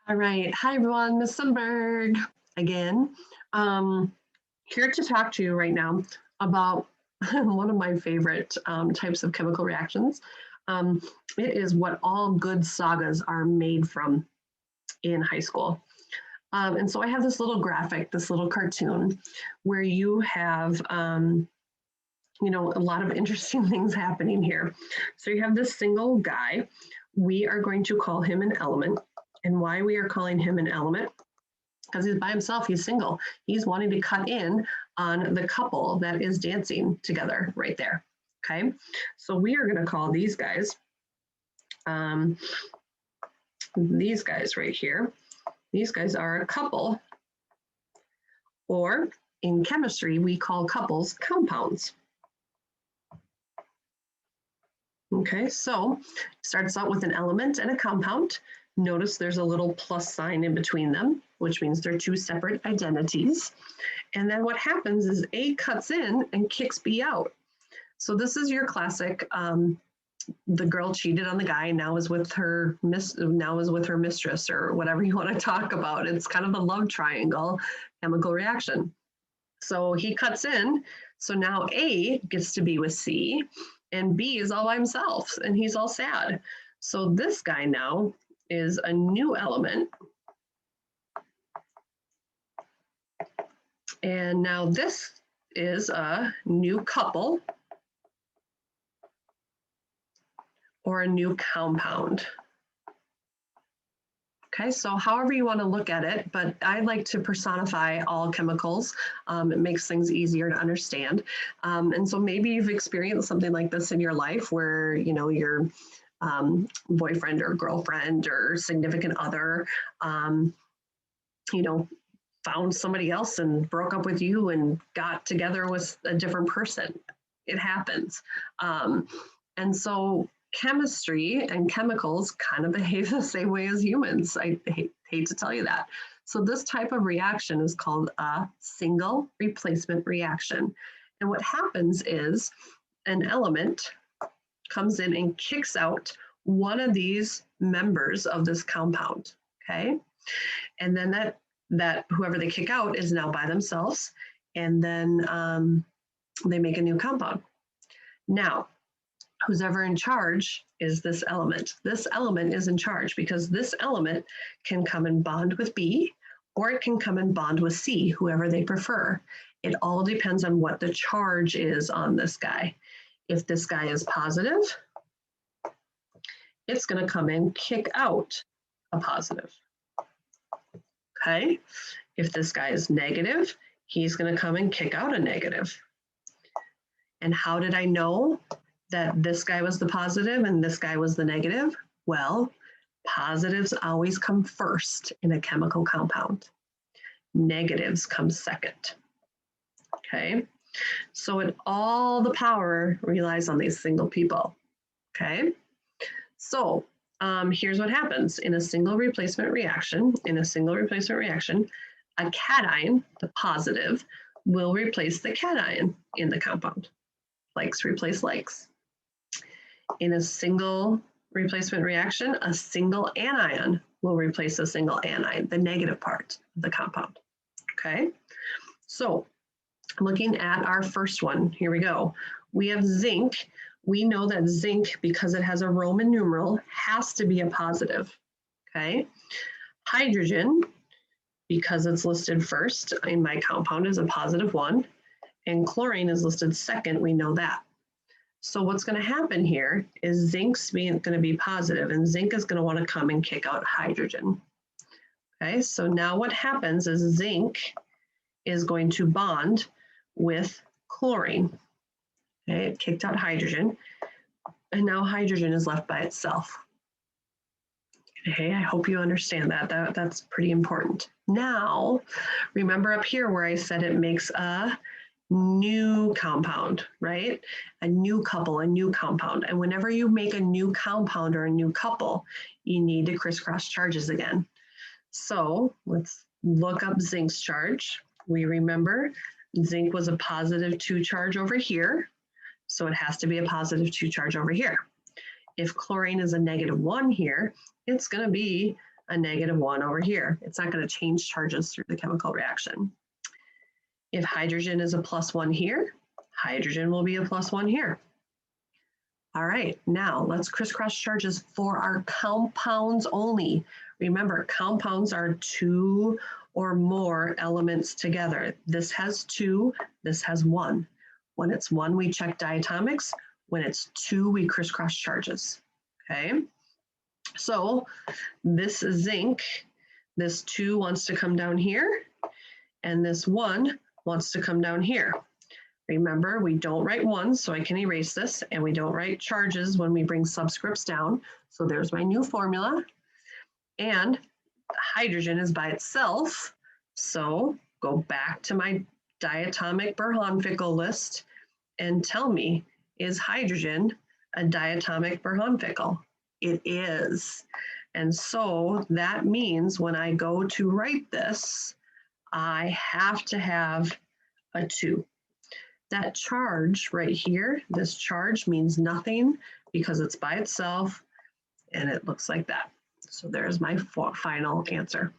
All right. Hi, everyone. Miss Sundberg again. Um, Here to talk to you right now about one of my favorite types of chemical reactions. Um, it is what all good sagas are made from in high school. And so I have this little graphic, this little cartoon, where you have, a lot of interesting things happening here. So you have this single guy. We are going to call him an element. And why we are calling him an element, because he's by himself, he's single. He's wanting to cut in on the couple that is dancing together right there. Okay, so we are going to call um, these guys right here, these guys are a couple, or in chemistry, we call couples compounds. Okay, so starts out with an element and a compound. Notice there's a little plus sign in between them, which means they're two separate identities. And then what happens is A cuts in and kicks B out. So this is your classic, the girl cheated on the guy, now is with her mistress, or whatever you want to talk about. It's kind of a love triangle chemical reaction. So he cuts in, so now A gets to be with C, and B is all by himself, and he's all sad. So this guy now is a new element. And now this is a new couple or a new compound. Okay, so however you want to look at it, but I like to personify all chemicals. It makes things easier to understand. And so maybe you've experienced something like this in your life where, your boyfriend or girlfriend or significant other, found somebody else and broke up with you and got together with a different person. It happens. And so chemistry and chemicals kind of behave the same way as humans. I hate to tell you that. So this type of reaction is called a single replacement reaction. And what happens is an element comes in and kicks out one of these members of this compound, okay? And then that whoever they kick out is now by themselves, and then they make a new compound. Now, who's ever in charge is this element. This element is in charge because this element can come and bond with B, or it can come and bond with C, whoever they prefer. It all depends on what the charge is on this guy. If this guy is positive, it's going to come and kick out a positive. Okay? If this guy is negative, he's going to come and kick out a negative. And how did I know that this guy was the positive and this guy was the negative? Well, positives always come first in a chemical compound. Negatives come second. Okay? So all the power relies on these single people. Okay? So here's what happens in a single replacement reaction. A cation, the positive, will replace the cation in the compound. Likes replace likes. In a single replacement reaction, a single anion will replace a single anion, the negative part of the compound. Okay, so looking at our first one, here we go. We have zinc. We know that zinc, because it has a Roman numeral, has to be a positive. Okay, hydrogen, because it's listed first in my compound, is a +1, and chlorine is listed second. We know that. So what's going to happen here is zinc's going to be positive, and zinc is going to want to come and kick out hydrogen. Okay, so now what happens is zinc is going to bond with chlorine. Okay, it kicked out hydrogen, and now hydrogen is left by itself. Okay, I hope you understand that. That's pretty important. Now, remember up here where I said it makes a new compound, right? A new couple, a new compound. And whenever you make a new compound or a new couple, you need to crisscross charges again. So let's look up zinc's charge. We remember zinc was a +2 charge over here, so it has to be a +2 charge over here. If chlorine is a -1 here, it's going to be a a -1 over here. It's not going to change charges through the chemical reaction. If hydrogen is a +1 here, hydrogen will be a +1 here. All right, now let's crisscross charges for our compounds only. Remember, compounds are 2 or more elements together. This has 2, this has 1. When it's 1, we check diatomics. When it's 2, we crisscross charges, okay? So this zinc, this 2 wants to come down here, and this 1 wants to come down here. Remember, we don't write 1, so I can erase this, and we don't write charges when we bring subscripts down. So there's my new formula. And hydrogen is by itself, so go back to my diatomic Berhan-Fickel list and tell me, is hydrogen a diatomic Berhan-Fickel? It is. And so that means when I go to write this, I have to have a 2. That charge right here, this charge means nothing because it's by itself and it looks like that. So there's my final answer.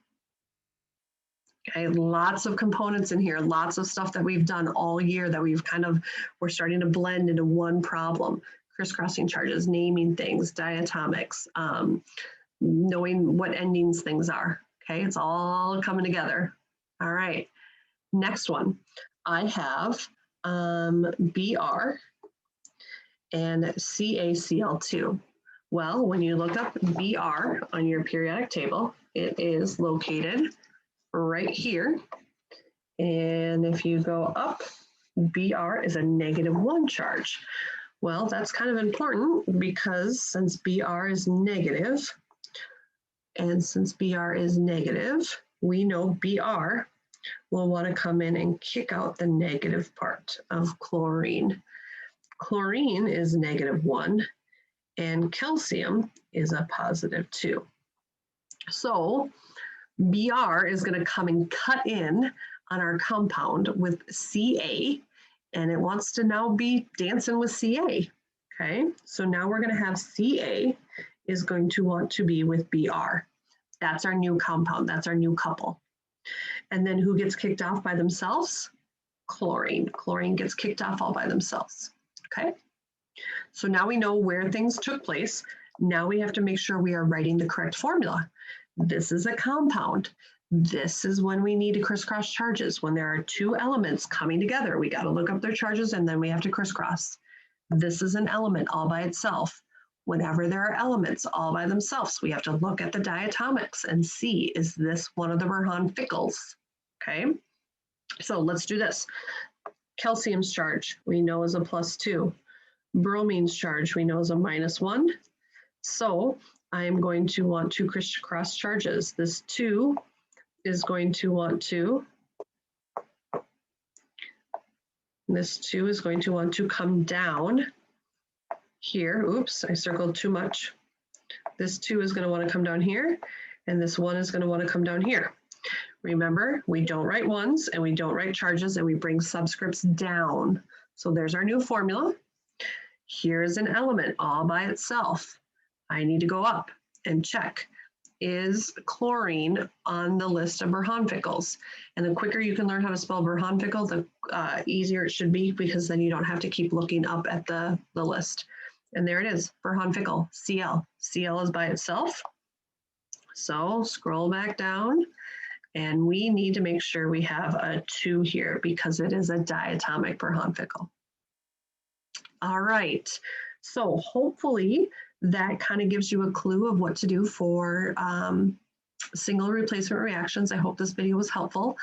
Okay, lots of components in here, lots of stuff that we've done all year that we're starting to blend into one problem. Crisscrossing charges, naming things, diatomics, knowing what endings things are. Okay, it's all coming together. All right, next one. I have Br and CaCl2. Well, when you look up Br on your periodic table, it is located right here. And if you go up, Br is a -1 charge. Well, that's kind of important because since Br is negative, and since Br is negative, we know Br will want to come in and kick out the negative part of chlorine. Chlorine is -1 and calcium is a +2. So Br is going to come and cut in on our compound with Ca, and it wants to now be dancing with Ca. Okay, so now we're going to have Ca is going to want to be with Br. That's our new compound, that's our new couple. And then who gets kicked off by themselves? Chlorine. Chlorine gets kicked off all by themselves. Okay, so now we know where things took place. Now we have to make sure we are writing the correct formula. This is a compound. This is when we need to crisscross charges. When there are 2 elements coming together, we got to look up their charges and then we have to crisscross. This is an element all by itself. Whenever there are elements all by themselves, we have to look at the diatomics and see, is this one of the Berhan-Fickels? Okay, so let's do this. Calcium's charge we know is a +2. Bromine's charge we know is a -1. So I'm going to want to crisscross charges. This 2 is going to want to, come down here. Oops, I circled too much. This 2 is going to want to come down here, and this 1 is going to want to come down here. Remember, we don't write 1s and we don't write charges, and we bring subscripts down. So there's our new formula. Here's an element all by itself. I need to go up and check, is chlorine on the list of Berhan-Fickels? And the quicker you can learn how to spell Berhan-Fickel, the easier it should be, because then you don't have to keep looking up at the list. And there it is, Berhan-Fickel, Cl. Cl is by itself. So scroll back down, and we need to make sure we have a 2 here because it is a diatomic Berhan-Fickel. All right, so hopefully that kind of gives you a clue of what to do for single replacement reactions. I hope this video was helpful.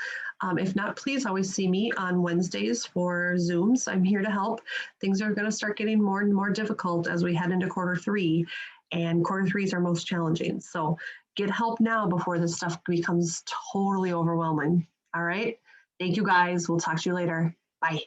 If not, please always see me on Wednesdays for Zooms. I'm here to help. Things are going to start getting more and more difficult as we head into Q3, and Q3 is our most challenging. So get help now before this stuff becomes totally overwhelming. All right. Thank you guys. We'll talk to you later. Bye.